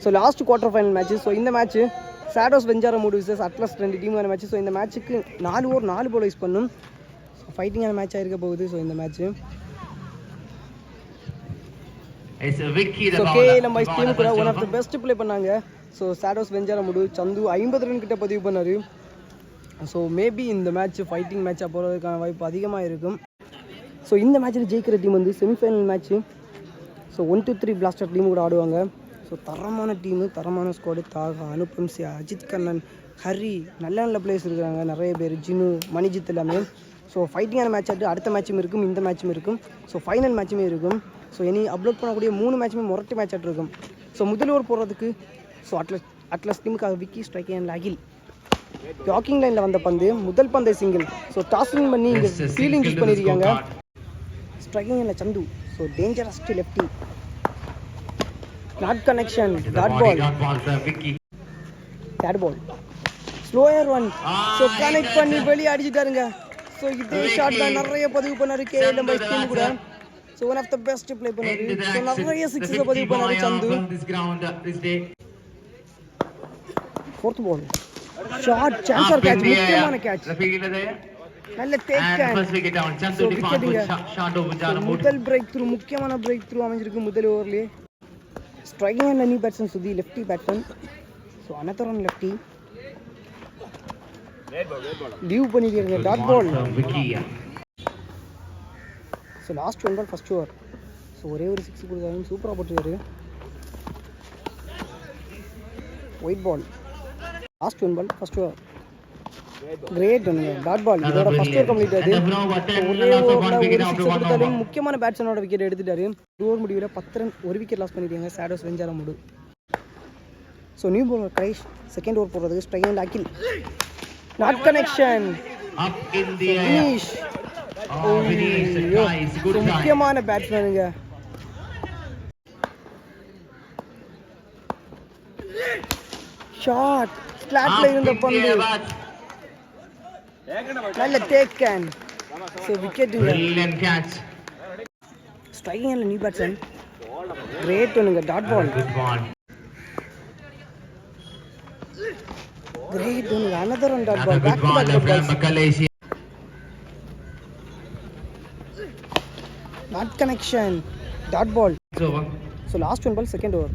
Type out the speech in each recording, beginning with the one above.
So last quarter final match. So இந்த match shadows Venjaramoodu விசஸ் Atlas 2 டீமுக்கான match. So இந்த மேட்ச்சுக்கு 4 ஓவர் 4 பால் யூஸ் பண்ணும். ஸோ ஃபைட்டிங்கான மேட்சாக இருக்க போகுது. ஸோ இந்த மேட்ச்சு ஸோ கேஎல்எம் வைஸ் டீமு கூட one of the best play பண்ணாங்க. So shadows Venjaramoodu Chandu 50 run கிட்ட பதிவு பண்ணார். ஸோ மேபி இந்த மேட்ச் ஃபைட்டிங் மேட்சாக போகிறதுக்கான வாய்ப்பு அதிகமாக இருக்கும். ஸோ இந்த மேட்ச்சில் ஜெயிக்கிற டீம் வந்து semi-final match. So 1-2-3 plaster team கூட ஆடுவாங்க. ஸோ தரமான டீமு, தரமான ஸ்குவாடு. தாகா, அனுபம்சி, அஜித் கண்ணன், ஹரி, நல்ல நல்ல பிளேயர்ஸ் இருக்கிறாங்க நிறைய பேர், ஜினு, மணிஜித் எல்லாமே. ஸோ ஃபைட்டிங்கான மேட்ச் ஆகிட்டு அடுத்த மேட்சும் இருக்கும், இந்த மேட்சும் இருக்கும். ஸோ ஃபைனல் மேட்சுமே இருக்கும். ஸோ இனி அப்லோட் பண்ணக்கூடிய 3 மேட்சுமே முரட்டு மேட்ச் ஆகிட்டு இருக்கும். ஸோ முதல் ஓவர் போடுறதுக்கு ஸோ அட்லஸ் டீமுக்காக Vicky, striking and Akhil. Walking லைனில் வந்த பந்து, முதல் பந்தை சிங்கிள். ஸோ டாஸ்லிங் பண்ணி இங்கே ஃபீல்டிங் யூஸ் பண்ணியிருக்காங்க. ஸ்ட்ரைக்கிங் இல்லை Chandu. So dangerous lefty. Not connection, dot ball. Third ball slower one. So connect பண்ணி வெளியே அடிச்சுட்டாருங்க. ஸோ இதே ஷாட் தான் நிறைய பதிவு பண்ணாரு கேஎல்எம் வைஸ் டீம் கூட. So one of the best play பண்ணாரு. ஸோ நிறைய சிக்ஸஸ் பதிவு பண்ணாரு Chandu. Fourth ball short chance or catch, முக்கியமான கேட்ச், நல்ல டேக் கேட்ச். ஸோ விக்கெட்டுங்க. முதல் பிரேக் த்ரூ, முக்கியமான பிரேக் த்ரூ அமைஞ்சிருக்கு முதல் ஓவர்லேயே. Striking and new batsman Sudhi, lefty batsman. So another one lefty leave பண்ணிருக்காங்க. Dot ball. So last 1 ball first over. So ஒரே ஒரு 6 கொடுத்தாலும் சூப்பராக போட்டுருக்காரு. Wide ball last 1 ball first over. Great ஒன்றுங்க. Dot ball. இதோட ஃபர்ஸ்ட் ஓவர் கம்ப்ளீட் ஆகுது. ஒரே ஓவரில் ஒரு 6 கொடுத்தாலும் முக்கியமான பேட்ஸ்மேனோட விக்கெட் எடுத்துட்டாரு. ஓவர் முடிவில் 10 ரன், ஒரு விக்கெட் லாஸ் பண்ணிருக்காங்க shadows Venjaramoodu. So new bowler Kaish second over போடுறதுக்கு strike and Akhil. Not connection, finish. முக்கியமான பேட்ஸ்மேனுங்க. ஷாட் ஸ்லாட்ல இருந்த பந்து, நல்ல டேக் கேன். ஸோ விக்கெட்டுங்க. Striking and new batsman great ஒன்றுங்க. Dot ball. கிரேட் ஒன்றுங்க. Another one dot ball. Back to back balls. Not connection, dot ball. So last 1 ball second over.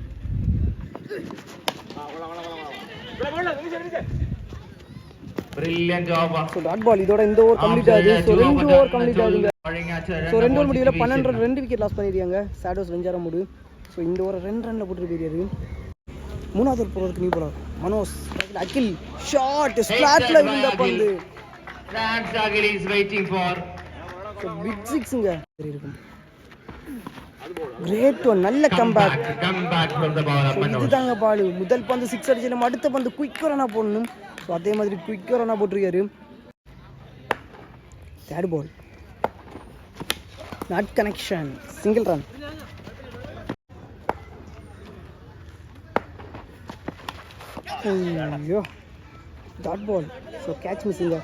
So dot ball. இதோட இந்த ஓவர் கம்ப்ளீட் ஆகுது. So 2 over complete ஆகுதுங்க. So 2 over முடிவில் 12 run, 2 wicket loss பண்ணிருக்காங்க shadows Venjaramoodu. So இந்த over 2 ரன்ல போட்டு போயிருக்காரு. மூணாவது ஓவர் போகிறதுக்கு நியூ பாலர் மனோஸ், அகில். ஷாட் ஸ்லாட்ல இருந்த பந்து. ஸோ பிக் சிக்ஸுங்க இருக்கும். கிரேட் ஒன், நல்ல கம்பேக். இதுதாங்க பால். முதல் பந்து 6 அடிச்சு நம்ம அடுத்த பந்து குயிக்கர் ரன்னா போடணும். ஸோ அதே மாதிரி குயிக்கர் ரன்னா போட்டிருக்காரு. Third ball not connection, single run. ஐயோ டாட் பால். ஸோ கேட்ச் மிஸ்ஸிங்க.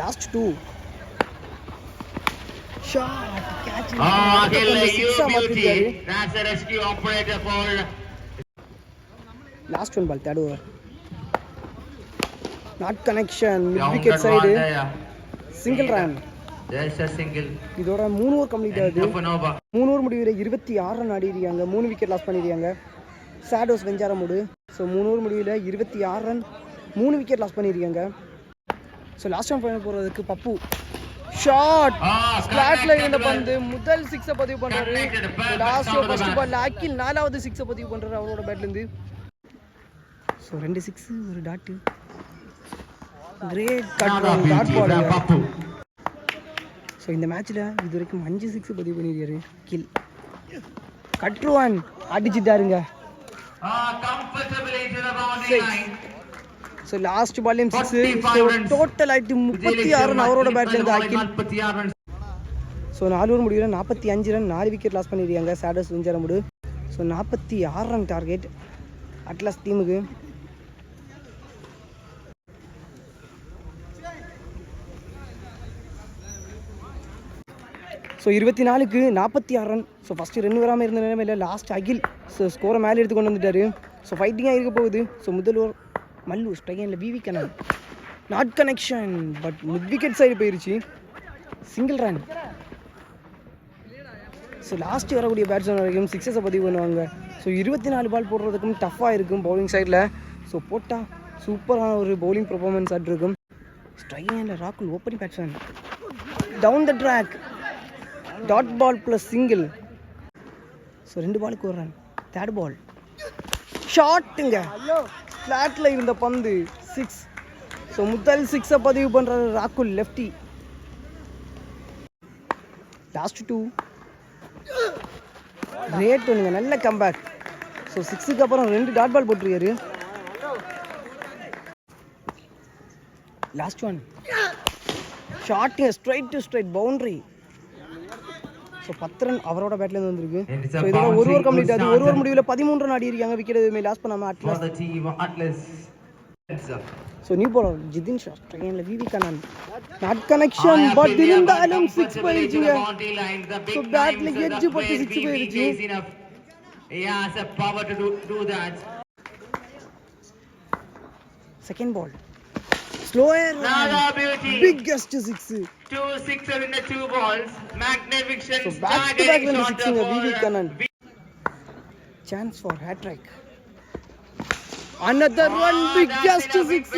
Last 2 shot catch. That's a rescue operator called. Last 1 ball third over. Not connection, mid wicket side. Single run. Just a single. இதோட 3 over complete ஆகுது. 3 over முடிவில் 26 run ஆடிருக்காங்க. 3 wicket loss பண்ணிருக்காங்க shadows Venjaramoodu. So 3 over முடிவில் 26 run, 3 wicket loss பண்ணிருக்காங்க. So last one final போகிறதுக்கு பப்பு. Shot ஸ்லாட்ல இருந்த பந்து, முதல் 6 பதிவு பண்றாரு. லாஸ்ட் ஃபர்ஸ்ட் பால் அகில் 4வது 6 பதிவு பண்றாரு அவரோட பேட்ல இருந்து. ஸோ 2 6 ஒரு dot. Great cut on dot ball. So இந்த மேட்ச்ல இது வரைக்கும் 5 6 பதிவு பண்ணிருக்காரு அகில். கட்ருவான் அடிச்சிட்டாருங்க. ஸோ லாஸ்ட் பால்லையும் 6. டோட்டல் ஆயிட்டு 36 ரன் அவரோட பேட்ல இருந்து அகில். ஸோ 4 ஓவர் முடிவில் 45 ரன், 4 விக்கெட் லாஸ் பண்ணிருக்காங்க shadows Venjaramoodu. So 46 run target Atlas டீமுக்கு. ஸோ 24க்கு 46 ரன். ஸோ ஃபஸ்ட்டு ரன் வராமல் இருந்த நிலைமையில் லாஸ்ட் அகில் ஸோ ஸ்கோரை மேலே எடுத்து கொண்டு வந்துட்டார். ஸோ ஃபைட்டிங்காக இருக்க போகுது. ஸோ முதல் ஓவர் மல்லு ஸ்ட்ரைக்கில் VV Kannan not connection, but mid wicket side போயிருச்சு. Single run. ஸோ லாஸ்ட்டு வரக்கூடிய பேட்ஸ்மேன் வரைக்கும் சிக்ஸஸை பதிவு பண்ணுவாங்க. ஸோ 24 பால் போடுறதுக்கும் டஃப்பாக இருக்கும் பவுலிங் சைடில். ஸோ போட்டால் சூப்பரான ஒரு பவுலிங் பர்ஃபார்மன்ஸ் ஆகிட்டு இருக்கும். ஸ்ட்ரைக்கில் ராகுல் opening batsman down the track, dot ball plus single. So 2 பாலுக்கு ஒரு ரன். தேர்ட் பால் ஷாட்டுங்க, ஃப்ளாட்டில் இருந்த பந்து 6. ஸோ முதல் 6 பதிவு பண்ணுறாரு ராகுல் லெஃப்டி. லாஸ்ட் 2 ரேட் ஒன்றுங்க, நல்ல கம்பேக். ஸோ 6க்கு அப்புறம் 2 டாட் பால் போட்டிருக்காரு. லாஸ்ட் 1 ஷாட்டுங்க, straight to straight boundary. So 10 run அவரோட பேட்லேருந்து வந்திருக்கு. ஸோ இதோட ஒரு ஓவர் கம்ப்ளீட் ஆகுது. ஒரு ஓவர் முடிவில் 13 ரன் ஆடி இருக்காங்க. விக்கெட் எதுவுமே லாஸ் பண்ணாமல் Atlas. So new bowler Jithin Shah ட்ரெயினில் V V Kannan not connection, but இருந்தாலும் 6 போயிருச்சுங்க. ஸோ பேட்டில் எட்ஜ் பட்டு 6 போயிருச்சு. Second ball slower, biggest 6. 2 6 in the 2 balls. Magnificent. So back to back run 6 V V Kannan. Chance for hat trick. Another one, biggest 6.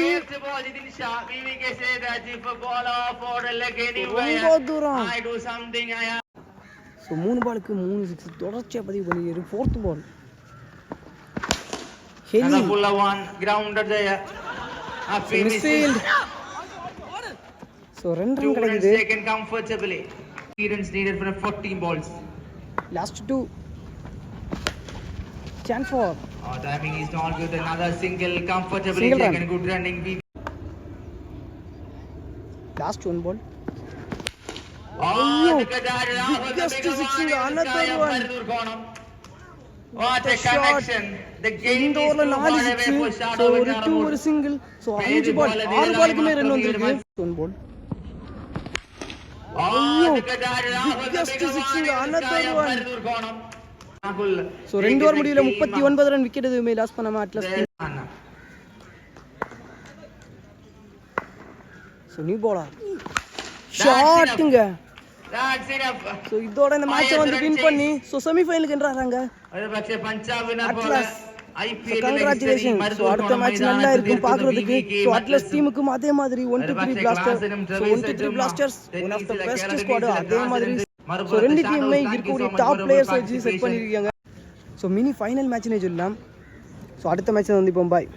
I do something. So 3 பாலுக்கு 3 6 தொடர்ச்சியா பதிவு பண்ணிரு. fourth ball Another full one grounded there. Misfield. So run கிடைக்குது. Taken comfortably. Runs needed for 14 balls. Last 2 chance for timing is not good. Another single comfortably taken. Good running. Last 1 ball. Look at that. Biggest 6. Another one. What a connection. The game is 4 6. So ஒரு 2 ஒரு single. So 5 ball 6 பாலுக்கு மேல run வந்திருக்கு. 1 ball. Look at that. Biggest 6. Another one. So 2 over முடிவில் 39 run. Wicket எதுவுமே loss பண்ணாமல் Atlas. So new பாலர் ஷாட்டுங்க. So இதோட இந்த மேட்சை வந்து வின் பண்ணி ஸோ செமிஃபைனலுக்கு என்றாங்க அட்லஸ். கங்க்ராச்சுலேஷன். ஸோ அடுத்த மேட்ச் நல்லா இருக்கும் பார்க்குறதுக்கு. ஸோ அட்லஸ் டீமுக்கும் அதே மாதிரி 1-3 blasters. So 1-3 blasters one of the best squad. அதே மாதிரி ஸோ 2 டீமுமே இருக்கக்கூடிய டாப் பிளேயர்ஸ் வச்சு செட் பண்ணியிருக்காங்க. ஸோ மினி ஃபைனல் மேட்ச்னே சொல்லலாம். ஸோ அடுத்த மேட்ச் வந்து இப்போ பாய்.